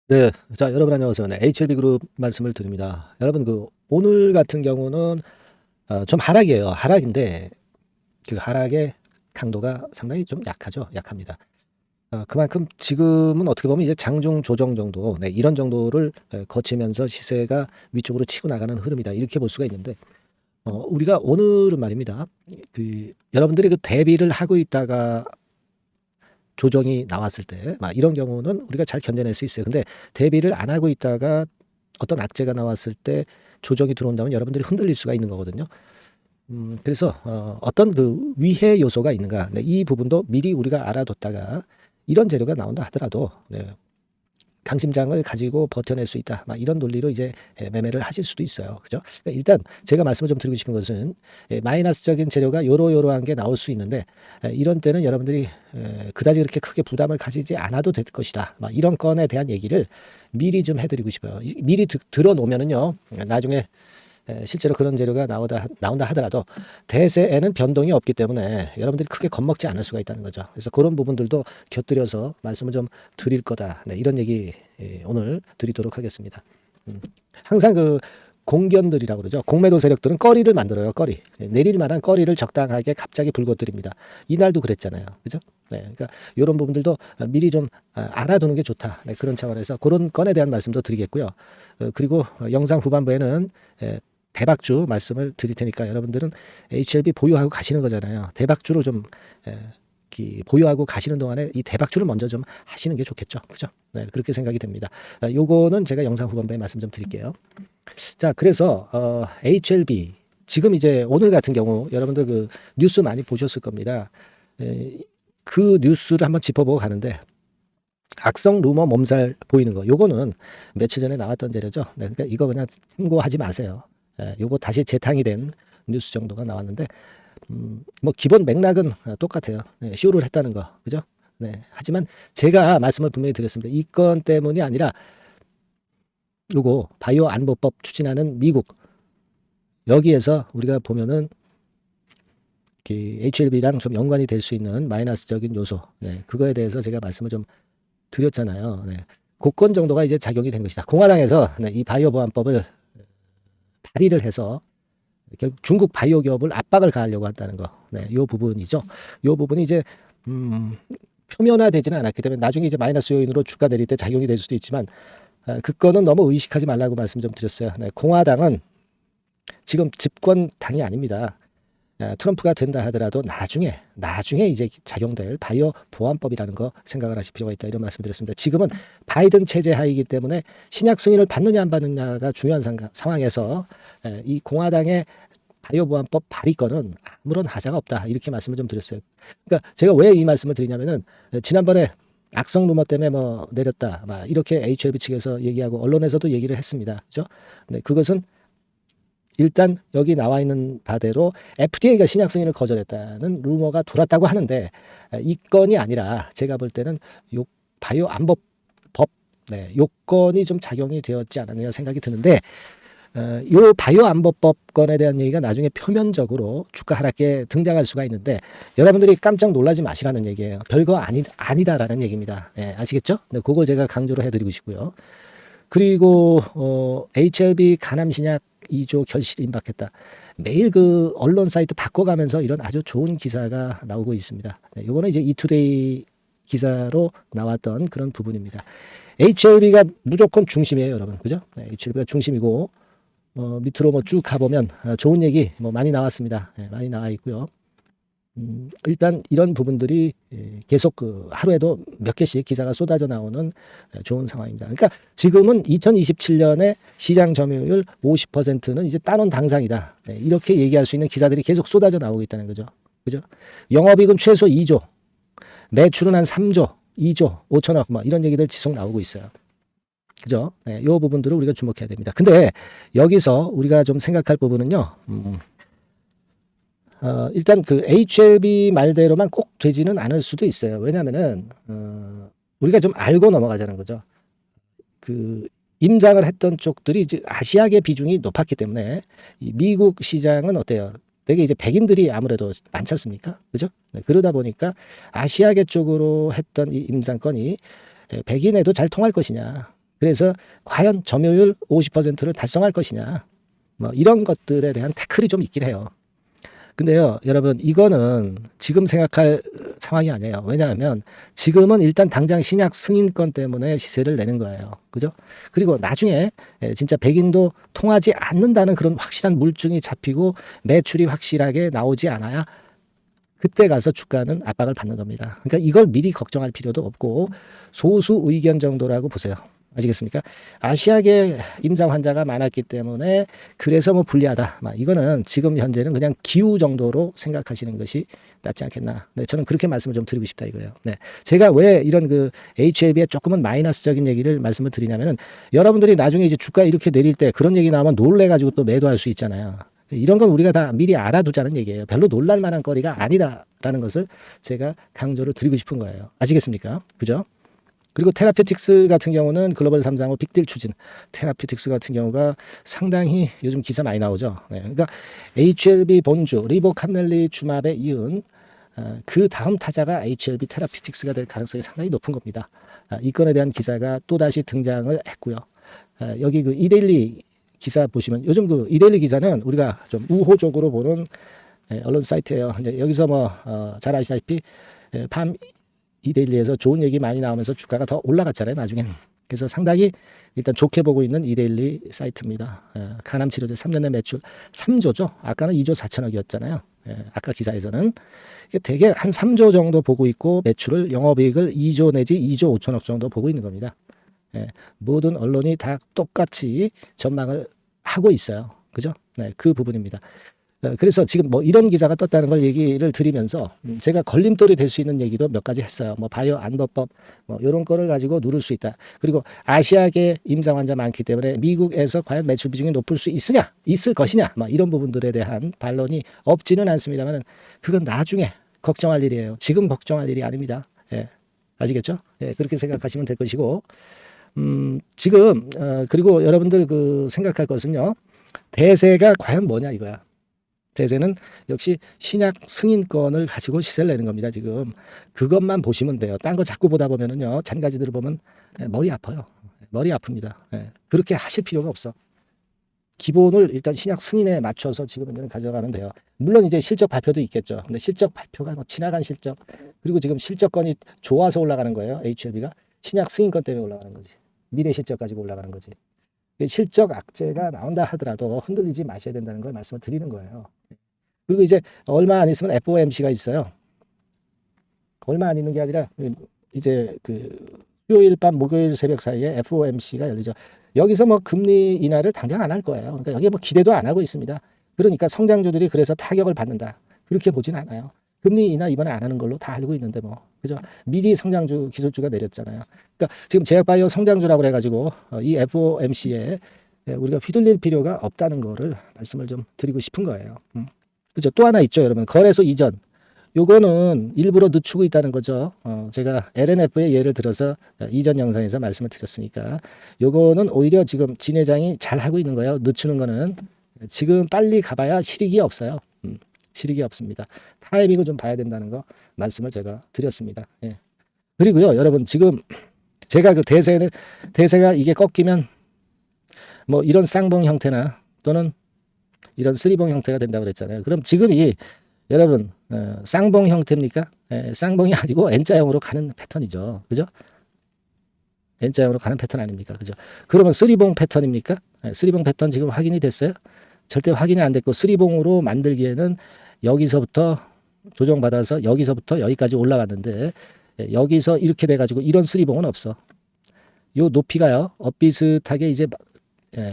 네. 자, 여러분 안녕하세요. 네, HLB 그룹 말씀을 드립니다. 여러분 오늘 같은 경우는 좀 하락이에요. 하락인데 그 하락의 강도가 상당히 좀 약하죠. 약합니다. 그만큼 지금은 어떻게 보면 이제 장중 조정 정도, 네, 이런 정도를 거치면서 시세가 위쪽으로 치고 나가는 흐름이다. 이렇게 볼 수가 있는데 우리가 오늘은 말입니다. 여러분들이 대비를 하고 있다가 조정이 나왔을 때 막 이런 경우는 우리가 잘 견뎌낼 수 있어요. 근데 대비를 안 하고 있다가 어떤 악재가 나왔을 때 조정이 들어온다면 여러분들이 흔들릴 수가 있는 거거든요. 그래서 어떤 위해 요소가 있는가, 네, 이 부분도 미리 우리가 알아뒀다가 이런 재료가 나온다 하더라도, 네, 강심장을 가지고 버텨낼 수 있다. 막 이런 논리로 이제 매매를 하실 수도 있어요. 그죠? 그러니까 일단 제가 말씀을 좀 드리고 싶은 것은 마이너스적인 재료가 요러요러한 게 나올 수 있는데 이런 때는 여러분들이 그다지 그렇게 크게 부담을 가지지 않아도 될 것이다. 막 이런 건에 대한 얘기를 미리 좀 해드리고 싶어요. 미리 들어놓으면은요, 나중에 실제로 그런 재료가 나온다 하더라도 대세에는 변동이 없기 때문에 여러분들이 크게 겁먹지 않을 수가 있다는 거죠. 그래서 그런 부분들도 곁들여서 말씀을 좀 드릴 거다. 네, 이런 얘기 오늘 드리도록 하겠습니다. 항상 공견들이라고 그러죠. 공매도 세력들은 거리를 만들어요. 거리. 내릴 만한 거리를 적당하게 갑자기 불거뜨립니다. 이날도 그랬잖아요. 그죠? 네, 그러니까 이런 부분들도 미리 좀 알아두는 게 좋다. 네, 그런 차원에서 그런 건에 대한 말씀도 드리겠고요. 그리고 영상 후반부에는 대박주 말씀을 드릴 테니까 여러분들은 HLB 보유하고 가시는 거잖아요. 대박주를 좀 보유하고 가시는 동안에 이 대박주를 먼저 좀 하시는 게 좋겠죠. 그죠? 네, 그렇게 생각이 됩니다. 요거는 제가 영상 후반부에 말씀 좀 드릴게요. 자, 그래서 HLB 지금 이제 오늘 같은 경우 여러분들 뉴스 많이 보셨을 겁니다. 그 뉴스를 한번 짚어보고 가는데 악성 루머 몸살 보이는 거 요거는 며칠 전에 나왔던 재료죠. 네, 그러니까 이거 그냥 참고하지 마세요. 요거 다시 재탕이 된 뉴스 정도가 나왔는데 뭐 기본 맥락은 똑같아요. 네, 쇼를 했다는 거, 그죠? 네, 하지만 제가 말씀을 분명히 드렸습니다. 이 건 때문이 아니라 요거 바이오 안보법 추진하는 미국 여기에서 우리가 보면은 HLB랑 좀 연관이 될 수 있는 마이너스적인 요소, 네, 그거에 대해서 제가 말씀을 좀 드렸잖아요. 네, 그건 정도가 이제 작용이 된 것이다. 공화당에서 네, 이 바이오 보안법을 발의를 해서 결국 중국 바이오 기업을 압박을 가하려고 한다는 거. 네, 요 부분이죠. 요 부분이 이제 표면화되지는 않았기 때문에 나중에 이제 마이너스 요인으로 주가 내릴 때 작용이 될 수도 있지만 그거는 너무 의식하지 말라고 말씀 좀 드렸어요. 네, 공화당은 지금 집권당이 아닙니다. 트럼프가 된다 하더라도 나중에 이제 작용될 바이오 보안법이라는 거 생각을 하실 필요가 있다, 이런 말씀드렸습니다. 지금은 바이든 체제 하이기 때문에 신약 승인을 받느냐 안 받느냐가 중요한 상황에서 이 공화당의 바이오 보안법 발의권은 아무런 하자가 없다, 이렇게 말씀을 좀 드렸어요. 그러니까 제가 왜 이 말씀을 드리냐면은 지난번에 악성 루머 때문에 뭐 내렸다, 막 이렇게 HLB 측에서 얘기하고 언론에서도 얘기를 했습니다. 그죠? 네, 그것은 일단 여기 나와 있는 바대로 FDA가 신약 승인을 거절했다는 루머가 돌았다고 하는데 이 건이 아니라 제가 볼 때는 요 바이오 안보법, 네, 요건이 좀 작용이 되었지 않았느냐 생각이 드는데 요 바이오 안보법 건에 대한 얘기가 나중에 표면적으로 주가 하락에 등장할 수가 있는데 여러분들이 깜짝 놀라지 마시라는 얘기예요. 별거 아니다라는 얘기입니다. 네, 아시겠죠? 네, 그걸 제가 강조를 해드리고 싶고요. 그리고 HLB 간암신약 2조 결실 임박했다. 매일 언론 사이트 바꿔가면서 이런 아주 좋은 기사가 나오고 있습니다. 네, 이거는 이제 이투데이 기사로 나왔던 그런 부분입니다. HLB가 무조건 중심이에요, 여러분. 그죠? 네, HLB가 중심이고 밑으로 뭐 쭉 가보면 좋은 얘기 뭐 많이 나왔습니다. 네, 많이 나와 있고요. 일단 이런 부분들이 계속 하루에도 몇 개씩 기사가 쏟아져 나오는 좋은 상황입니다. 그러니까 지금은 2027년에 시장 점유율 50%는 이제 따놓은 당상이다. 네, 이렇게 얘기할 수 있는 기사들이 계속 쏟아져 나오고 있다는 거죠. 그죠? 영업이익은 최소 2조, 매출은 한 3조, 2조, 5천억, 뭐 이런 얘기들 지속 나오고 있어요. 그죠? 네, 이 부분들을 우리가 주목해야 됩니다. 근데 여기서 우리가 좀 생각할 부분은요. 일단 HLB 말대로만 꼭 되지는 않을 수도 있어요. 왜냐면은, 우리가 좀 알고 넘어가자는 거죠. 임장을 했던 쪽들이 이제 아시아계 비중이 높았기 때문에 이 미국 시장은 어때요? 되게 이제 백인들이 아무래도 많지 않습니까? 그죠? 네, 그러다 보니까 아시아계 쪽으로 했던 이 임상건이 백인에도 잘 통할 것이냐. 그래서 과연 점유율 50%를 달성할 것이냐. 뭐 이런 것들에 대한 태클이 좀 있긴 해요. 근데요, 여러분, 이거는 지금 생각할 상황이 아니에요. 왜냐하면 지금은 일단 당장 신약 승인권 때문에 시세를 내는 거예요. 그죠? 그리고 나중에 진짜 백인도 통하지 않는다는 그런 확실한 물증이 잡히고 매출이 확실하게 나오지 않아야 그때 가서 주가는 압박을 받는 겁니다. 그러니까 이걸 미리 걱정할 필요도 없고 소수 의견 정도라고 보세요. 아시겠습니까? 아시아계 임상 환자가 많았기 때문에 그래서 뭐 불리하다. 이거는 지금 현재는 그냥 기후 정도로 생각하시는 것이 낫지 않겠나. 네, 저는 그렇게 말씀을 좀 드리고 싶다 이거예요. 네, 제가 왜 이런 그 HLB에 조금은 마이너스적인 얘기를 말씀을 드리냐면은 여러분들이 나중에 이제 주가 이렇게 내릴 때 그런 얘기 나오면 놀래가지고 또 매도할 수 있잖아요. 이런 건 우리가 다 미리 알아두자는 얘기예요. 별로 놀랄 만한 거리가 아니다라는 것을 제가 강조를 드리고 싶은 거예요. 아시겠습니까? 그죠? 그리고 테라퓨틱스 같은 경우는 글로벌 3상호 빅딜 추진. 테라퓨틱스 같은 경우가 상당히 요즘 기사 많이 나오죠. 네, 그러니까 HLB 본주, 리보캄넬리 주맙에 이은 그 다음 타자가 HLB 테라퓨틱스가 될 가능성이 상당히 높은 겁니다. 이 건에 대한 기사가 또다시 등장을 했고요. 여기 그 이데일리 기사 보시면 요즘 그 이데일리 기사는 우리가 좀 우호적으로 보는 언론 사이트예요. 여기서 뭐 잘 아시다시피 밤 이데일리에서 좋은 얘기 많이 나오면서 주가가 더 올라갔잖아요, 나중에. 그래서 상당히 일단 좋게 보고 있는 이데일리 사이트입니다. 간암 치료제 3년 내 매출 3조죠. 아까는 2조 4천억이었잖아요. 아까 기사에서는 대개 한 3조 정도 보고 있고 매출을 영업이익을 2조 내지 2조 5천억 정도 보고 있는 겁니다. 모든 언론이 다 똑같이 전망을 하고 있어요. 그죠? 네, 그 부분입니다. 그래서 지금 뭐 이런 기사가 떴다는 걸 얘기를 드리면서 제가 걸림돌이 될 수 있는 얘기도 몇 가지 했어요. 뭐 바이오 안보법 뭐 이런 거를 가지고 누를 수 있다. 그리고 아시아계 임상 환자 많기 때문에 미국에서 과연 매출 비중이 높을 수 있을 것이냐, 뭐 이런 부분들에 대한 반론이 없지는 않습니다만 그건 나중에 걱정할 일이에요. 지금 걱정할 일이 아닙니다. 아시겠죠? 그렇게 생각하시면 될 것이고 지금 그리고 여러분들 그 생각할 것은요. 대세가 과연 뭐냐 이거야. 대세는 역시 신약 승인권을 가지고 시세를 내는 겁니다. 지금 그것만 보시면 돼요. 딴 거 자꾸 보다 보면은요, 잔가지들을 보면 머리 아파요. 머리 아픕니다. 그렇게 하실 필요가 없어. 기본을 일단 신약 승인에 맞춰서 지금 현재는 가져가면 돼요. 물론 이제 실적 발표도 있겠죠. 근데 실적 발표가 뭐 지나간 실적 그리고 지금 실적권이 좋아서 올라가는 거예요. HLB가 신약 승인권 때문에 올라가는 거지. 미래 실적 가지고 올라가는 거지. 실적 악재가 나온다 하더라도 흔들리지 마셔야 된다는 걸 말씀을 드리는 거예요. 그리고 이제 얼마 안 있으면 FOMC가 있어요. 얼마 안 있는 게 아니라 이제 그 수요일 밤 목요일 새벽 사이에 FOMC가 열리죠. 여기서 뭐 금리 인하를 당장 안 할 거예요. 그러니까 여기에 뭐 기대도 안 하고 있습니다. 그러니까 성장주들이 그래서 타격을 받는다. 그렇게 보진 않아요. 금리 인하 이번에 안 하는 걸로 다 알고 있는데 뭐 그죠? 미리 성장주 기술주가 내렸잖아요. 그러니까 지금 제약바이오 성장주라고 해가지고 이 FOMC에 우리가 휘둘릴 필요가 없다는 거를 말씀을 좀 드리고 싶은 거예요. 그죠? 또 하나 있죠, 여러분. 거래소 이전. 요거는 일부러 늦추고 있다는 거죠. 제가 LNF의 예를 들어서 이전 영상에서 말씀을 드렸으니까 요거는 오히려 지금 진 회장이 잘 하고 있는 거예요. 늦추는 거는 지금 빨리 가봐야 실익이 없어요. 실익이 없습니다. 타이밍을 좀 봐야 된다는 거 말씀을 제가 드렸습니다. 그리고요, 여러분 지금 제가 그 대세가 이게 꺾이면 뭐 이런 쌍봉 형태나 또는 이런 쓰리봉 형태가 된다고 그랬잖아요. 그럼 지금이 여러분 쌍봉 형태입니까? 쌍봉이 아니고 N자형으로 가는 패턴이죠. 그죠? N자형으로 가는 패턴 아닙니까? 그죠? 그러면 쓰리봉 패턴입니까? 쓰리봉 패턴 지금 확인이 됐어요? 절대 확인이 안 됐고 쓰리봉으로 만들기에는 여기서부터 조정받아서 여기서부터 여기까지 올라갔는데 여기서 이렇게 돼가지고 이런 쓰리봉은 없어. 요 높이가요. 엇비슷하게 이제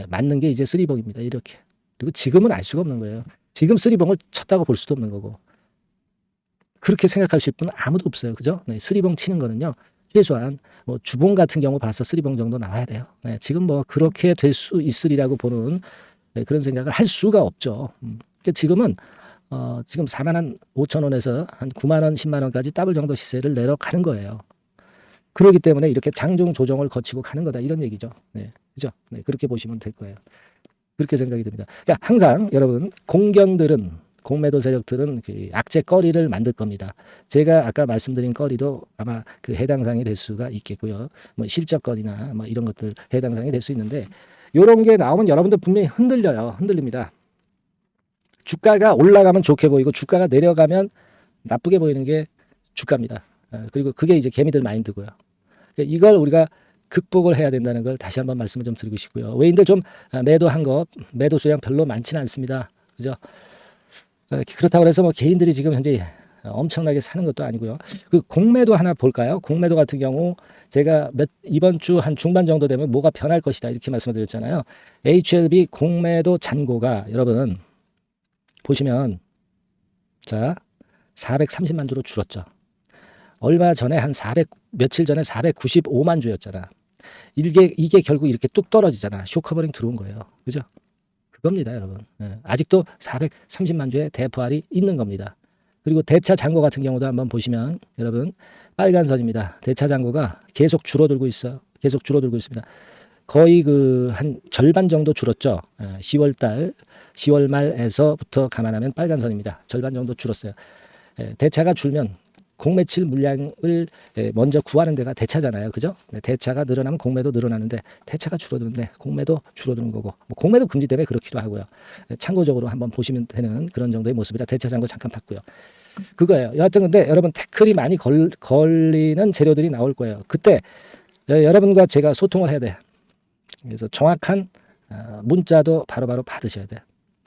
맞는 게 이제 쓰리봉입니다. 이렇게. 그리고 지금은 알 수가 없는 거예요. 지금 쓰리봉을 쳤다고 볼 수도 없는 거고. 그렇게 생각하실 분은 아무도 없어요. 그죠? 쓰리봉 치는 거는요. 최소한 뭐 주봉 같은 경우 봐서 쓰리봉 정도 나와야 돼요. 지금 뭐 그렇게 될 수 있으리라고 보는 그런 생각을 할 수가 없죠. 그러니까 지금은 지금 4만 5천 원에서 한 9만 원, 10만 원까지 더블 정도 시세를 내려가는 거예요. 그렇기 때문에 이렇게 장중 조정을 거치고 가는 거다 이런 얘기죠. 그죠? 그렇게 보시면 될 거예요. 그렇게 생각이 듭니다. 그러니까 항상 여러분 공견들은 공매도 세력들은 그 악재 거리를 만들 겁니다. 제가 아까 말씀드린 거리도 아마 그 해당 사항이 될 수가 있겠고요. 뭐 실적거리나 뭐 이런 것들 해당 사항이 될 수 있는데 요런 게 나오면 여러분들 분명히 흔들립니다. 주가가 올라가면 좋게 보이고 주가가 내려가면 나쁘게 보이는 게 주가입니다. 그리고 그게 이제 개미들 마인드고요. 이걸 우리가 극복을 해야 된다는 걸 다시 한번 말씀을 좀 드리고 싶고요. 외인들 좀 매도한 거 매도 수량 별로 많지는 않습니다. 그죠? 그렇다고 해서 뭐 개인들이 지금 현재 엄청나게 사는 것도 아니고요. 그 공매도 하나 볼까요? 공매도 같은 경우 제가 이번 주 한 중반 정도 되면 뭐가 변할 것이다 이렇게 말씀드렸잖아요. HLB 공매도 잔고가 여러분 보시면 자 430만 주로 줄었죠. 얼마 전에 며칠 전에 495만 주였잖아. 이게 결국 이렇게 뚝 떨어지잖아. 쇼커버링 들어온 거예요. 그죠? 그겁니다, 여러분. 아직도 430만 주의 대포알이 있는 겁니다. 그리고 대차 잔고 같은 경우도 한번 보시면 여러분 빨간 선입니다. 대차 잔고가 계속 줄어들고 있어요. 계속 줄어들고 있습니다. 거의 그 한 절반 정도 줄었죠. 10월 말에서부터 감안하면 빨간 선입니다. 절반 정도 줄었어요. 대차가 줄면 공매칠 물량을 먼저 구하는 데가 대차잖아요. 그죠? 대차가 늘어나면 공매도 늘어나는데 대차가 줄어드는데 공매도 줄어드는 거고 뭐 공매도 금지 때문에 그렇기도 하고요. 참고적으로 한번 보시면 되는 그런 정도의 모습이라 대차 잔고 잠깐 봤고요. 그거예요. 여하튼 근데 여러분 태클이 많이 걸리는 재료들이 나올 거예요. 그때 여러분과 제가 소통을 해야 돼. 그래서 정확한 문자도 바로바로 받으셔야 돼.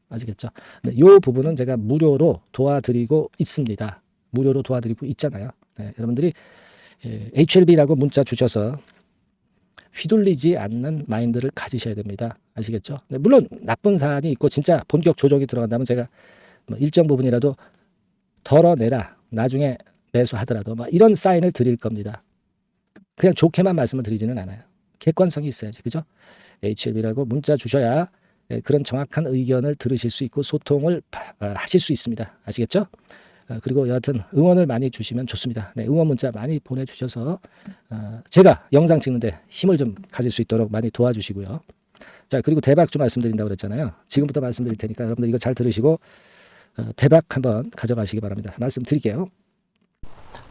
아시겠죠? 이 부분은 제가 무료로 도와드리고 있습니다. 무료로 도와드리고 있잖아요. 여러분들이 HLB라고 문자 주셔서 휘둘리지 않는 마인드를 가지셔야 됩니다. 아시겠죠? 물론 나쁜 사안이 있고 진짜 본격 조정이 들어간다면 제가 뭐 일정 부분이라도 덜어내라. 나중에 매수하더라도 뭐 이런 사인을 드릴 겁니다. 그냥 좋게만 말씀을 드리지는 않아요. 객관성이 있어야지. 그죠? HLB라고 문자 주셔야 그런 정확한 의견을 들으실 수 있고 소통을 하실 수 있습니다. 아시겠죠? 그리고 여하튼 응원을 많이 주시면 좋습니다. 응원 문자 많이 보내주셔서 제가 영상 찍는데 힘을 좀 가질 수 있도록 많이 도와주시고요. 자, 그리고 대박주 말씀드린다고 그랬잖아요. 지금부터 말씀드릴 테니까 여러분들 이거 잘 들으시고 대박 한번 가져가시기 바랍니다. 말씀드릴게요.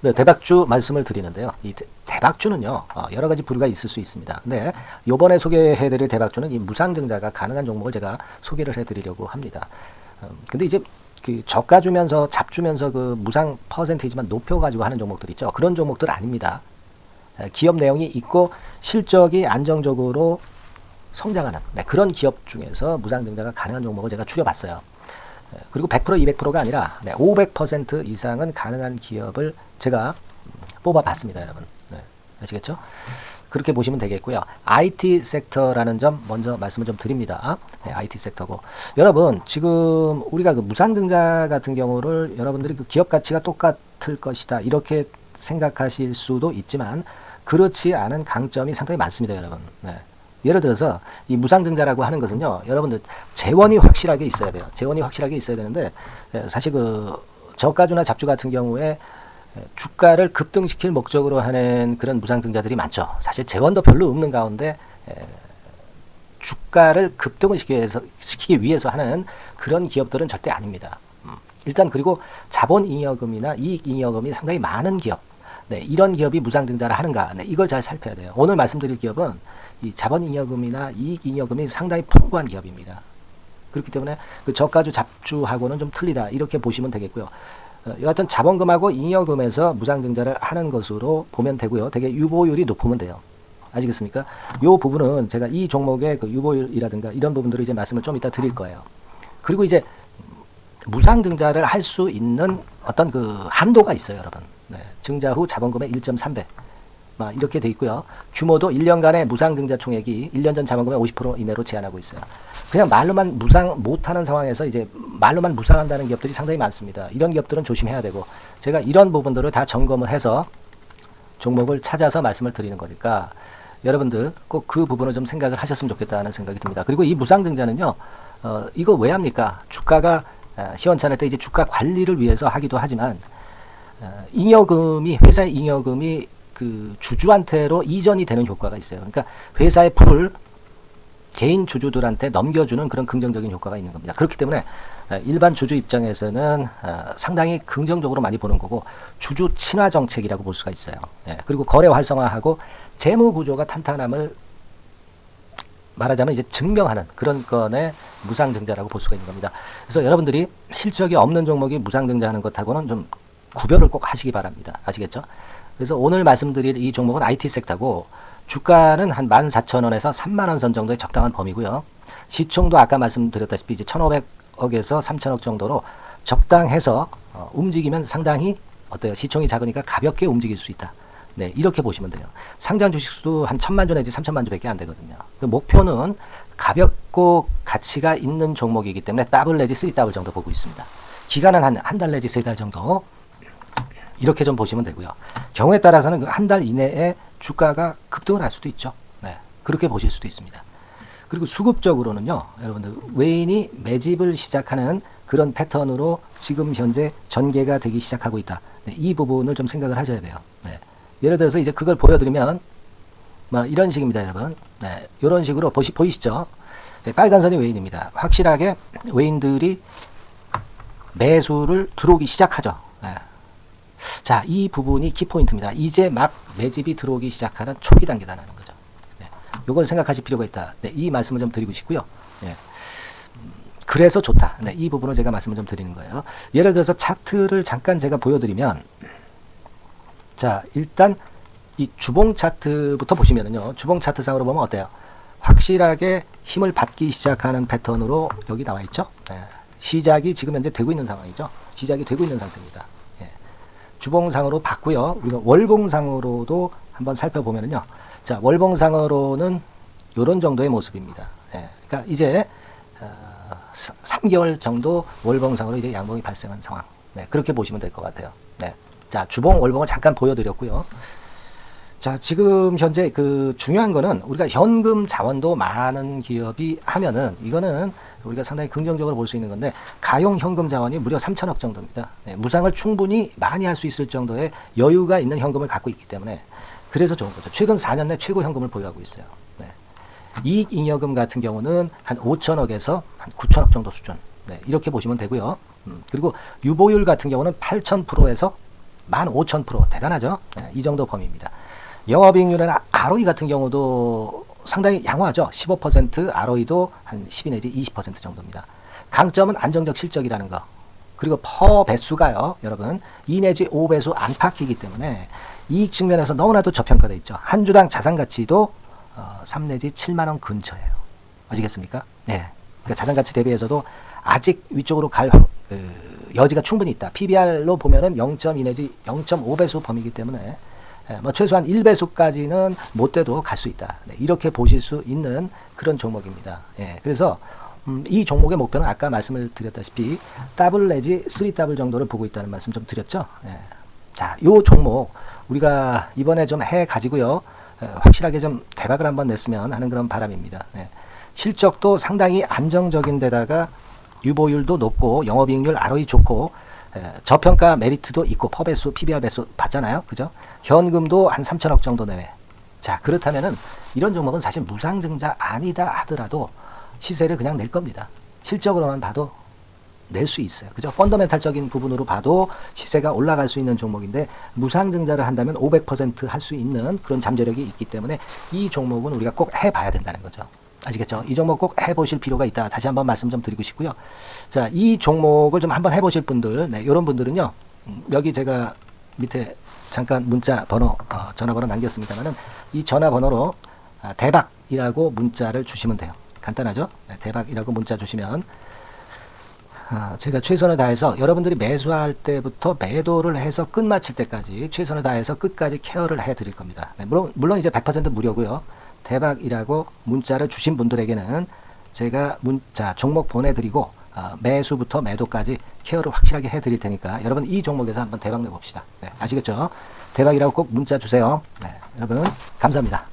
네, 대박주 말씀을 드리는데요. 이 대박주는요, 여러 가지 부류가 있을 수 있습니다. 근데 이번에 소개해드릴 대박주는 이 무상증자가 가능한 종목을 제가 소개를 해드리려고 합니다. 근데 이제 그 저가 주면서 잡 주면서 그 무상 퍼센테이지만 높여가지고 하는 종목들 있죠. 그런 종목들 아닙니다. 기업 내용이 있고 실적이 안정적으로 성장하는 그런 기업 중에서 무상증자가 가능한 종목을 제가 추려봤어요. 그리고 100% 200%가 아니라 500% 이상은 가능한 기업을 제가 뽑아봤습니다, 여러분. 아시겠죠? 그렇게 보시면 되겠고요. IT 섹터라는 점 먼저 말씀을 좀 드립니다. IT 섹터고 여러분 지금 우리가 그 무상증자 같은 경우를 여러분들이 그 기업 가치가 똑같을 것이다 이렇게 생각하실 수도 있지만 그렇지 않은 강점이 상당히 많습니다, 여러분. 예를 들어서 이 무상증자라고 하는 것은요, 여러분들 재원이 확실하게 있어야 돼요. 재원이 확실하게 있어야 되는데 사실 그 저가주나 잡주 같은 경우에 주가를 급등시킬 목적으로 하는 그런 무상증자들이 많죠. 사실 재원도 별로 없는 가운데 주가를 급등을 시키기 위해서 하는 그런 기업들은 절대 아닙니다. 일단 그리고 자본잉여금이나 이익잉여금이 상당히 많은 기업, 이런 기업이 무상증자를 하는가, 이걸 잘 살펴야 돼요. 오늘 말씀드릴 기업은 이 자본잉여금이나 이익잉여금이 상당히 풍부한 기업입니다. 그렇기 때문에 그 저가주 잡주하고는 좀 틀리다 이렇게 보시면 되겠고요. 여하튼 자본금하고 잉여금에서 무상증자를 하는 것으로 보면 되고요. 되게 유보율이 높으면 돼요. 아시겠습니까? 이 부분은 제가 이 종목의 그 유보율이라든가 이런 부분들을 이제 말씀을 좀 이따 드릴 거예요. 그리고 이제 무상증자를 할 수 있는 어떤 그 한도가 있어요, 여러분. 증자 후 자본금의 1.3배. 이렇게 돼 있고요. 규모도 1년간의 무상증자 총액이 1년 전 자본금의 50% 이내로 제한하고 있어요. 그냥 말로만 무상 못하는 상황에서 이제 말로만 무상한다는 기업들이 상당히 많습니다. 이런 기업들은 조심해야 되고 제가 이런 부분들을 다 점검을 해서 종목을 찾아서 말씀을 드리는 거니까 여러분들 꼭 그 부분을 좀 생각을 하셨으면 좋겠다는 생각이 듭니다. 그리고 이 무상증자는요, 이거 왜 합니까? 주가가 시원찮을 때 이제 주가 관리를 위해서 하기도 하지만 회사의 잉여금이 그 주주한테로 이전이 되는 효과가 있어요. 그러니까 회사의 풀을 개인 주주들한테 넘겨주는 그런 긍정적인 효과가 있는 겁니다. 그렇기 때문에 일반 주주 입장에서는 상당히 긍정적으로 많이 보는 거고 주주 친화 정책이라고 볼 수가 있어요. 예, 그리고 거래 활성화하고 재무 구조가 탄탄함을 말하자면 이제 증명하는 그런 건의 무상증자라고 볼 수가 있는 겁니다. 그래서 여러분들이 실적이 없는 종목이 무상증자하는 것하고는 좀 구별을 꼭 하시기 바랍니다. 아시겠죠? 그래서 오늘 말씀드릴 이 종목은 IT 섹터고 주가는 한 14,000원에서 30,000원 선 정도의 적당한 범위고요. 시총도 아까 말씀드렸다시피 이제 1,500억에서 3,000억 정도로 적당해서 움직이면 상당히 어때요? 시총이 작으니까 가볍게 움직일 수 있다. 네, 이렇게 보시면 돼요. 상장 주식수도 한 1,000만 주 내지 3,000만 주밖에 안 되거든요. 목표는 가볍고 가치가 있는 종목이기 때문에 더블 내지 3더블 정도 보고 있습니다. 기간은 한 달 내지 3달 정도 이렇게 좀 보시면 되고요. 경우에 따라서는 그 한 달 이내에 주가가 급등을 할 수도 있죠. 네, 그렇게 보실 수도 있습니다. 그리고 수급적으로는요, 여러분들 외인이 매집을 시작하는 그런 패턴으로 지금 현재 전개가 되기 시작하고 있다. 네, 이 부분을 좀 생각을 하셔야 돼요. 네. 예를 들어서 이제 그걸 보여드리면 뭐 이런 식입니다, 여러분. 네, 이런 식으로 보이시죠? 네, 빨간 선이 외인입니다. 확실하게 외인들이 매수를 들어오기 시작하죠. 네. 자, 이 부분이 키포인트입니다. 이제 막 매집이 들어오기 시작하는 초기 단계다라는 거죠. 네, 이걸 생각하실 필요가 있다. 네, 이 말씀을 좀 드리고 싶고요. 네. 그래서 좋다. 네, 이 부분을 제가 말씀을 좀 드리는 거예요. 예를 들어서 차트를 잠깐 제가 보여드리면, 자, 일단 이 주봉 차트부터 보시면은요, 주봉 차트상으로 보면 어때요? 확실하게 힘을 받기 시작하는 패턴으로 여기 나와 있죠. 네. 시작이 지금 현재 되고 있는 상황이죠. 시작이 되고 있는 상태입니다. 예. 주봉상으로 봤고요. 우리가 월봉상으로도 한번 살펴보면은요, 자, 월봉상으로는 이런 정도의 모습입니다. 예. 그러니까 이제 3개월 정도 월봉상으로 이제 양봉이 발생한 상황. 네, 그렇게 보시면 될 것 같아요. 네. 자, 주봉, 월봉을 잠깐 보여드렸고요. 자, 지금 현재 그 중요한 거는 우리가 현금 자원도 많은 기업이 하면은 이거는 우리가 상당히 긍정적으로 볼 수 있는 건데, 가용 현금 자원이 무려 3,000억 정도입니다. 네, 무상을 충분히 많이 할 수 있을 정도의 여유가 있는 현금을 갖고 있기 때문에 그래서 좋은 거죠. 최근 4년 내 최고 현금을 보유하고 있어요. 네. 이익 잉여금 같은 경우는 한 5천억에서 한 9천억 정도 수준. 네, 이렇게 보시면 되고요. 그리고 유보율 같은 경우는 8,000%에서 15,000% 대단하죠. 네, 이 정도 범위입니다. 영업이익률이나 ROE 같은 경우도 상당히 양호하죠. 15%, ROE도 한 12 내지 20% 정도입니다. 강점은 안정적 실적이라는 거. 그리고 퍼 배수가요, 여러분 2 내지 5배수 안팎이기 때문에 이익 측면에서 너무나도 저평가되어 있죠. 한 주당 자산가치도 3 내지 7만 원 근처예요. 아시겠습니까? 네. 그러니까 자산가치 대비해서도 아직 위쪽으로 갈 여지가 충분히 있다. PBR로 보면은 0.2 내지 0.5배수 범위이기 때문에 뭐 최소한 1배수까지는 못 돼도 갈 수 있다. 네, 이렇게 보실 수 있는 그런 종목입니다. 예, 그래서 이 종목의 목표는 아까 말씀을 드렸다시피 더블 내지 3더블 정도를 보고 있다는 말씀 좀 드렸죠. 예. 자, 요 종목 우리가 이번에 좀 해 가지고요, 확실하게 좀 대박을 한번 냈으면 하는 그런 바람입니다. 예. 실적도 상당히 안정적인 데다가 유보율도 높고 영업이익률 ROE 좋고 저평가 메리트도 있고 퍼배수, PBR 배수 봤잖아요. 그죠? 현금도 한 3천억 정도 내외. 자, 그렇다면은 이런 종목은 사실 무상증자 아니다 하더라도 시세를 그냥 낼 겁니다. 실적으로만 봐도 낼 수 있어요. 그죠? 펀더멘탈적인 부분으로 봐도 시세가 올라갈 수 있는 종목인데 무상증자를 한다면 500% 할 수 있는 그런 잠재력이 있기 때문에 이 종목은 우리가 꼭 해봐야 된다는 거죠. 아시겠죠? 이 종목 꼭 해보실 필요가 있다. 다시 한번 말씀 좀 드리고 싶고요. 자, 이 종목을 좀 한번 해보실 분들, 네, 이런 분들은요, 여기 제가 밑에 잠깐 문자 번호, 전화번호 남겼습니다만은 이 전화번호로 대박이라고 문자를 주시면 돼요. 간단하죠? 네, 대박이라고 문자 주시면 제가 최선을 다해서 여러분들이 매수할 때부터 매도를 해서 끝마칠 때까지 최선을 다해서 끝까지 케어를 해드릴 겁니다. 네, 물론 이제 100% 무료고요. 대박이라고 문자를 주신 분들에게는 제가 문자 종목 보내드리고 매수부터 매도까지 케어를 확실하게 해드릴 테니까 여러분 이 종목에서 한번 대박 내봅시다. 네, 아시겠죠? 대박이라고 꼭 문자 주세요. 네, 여러분 감사합니다.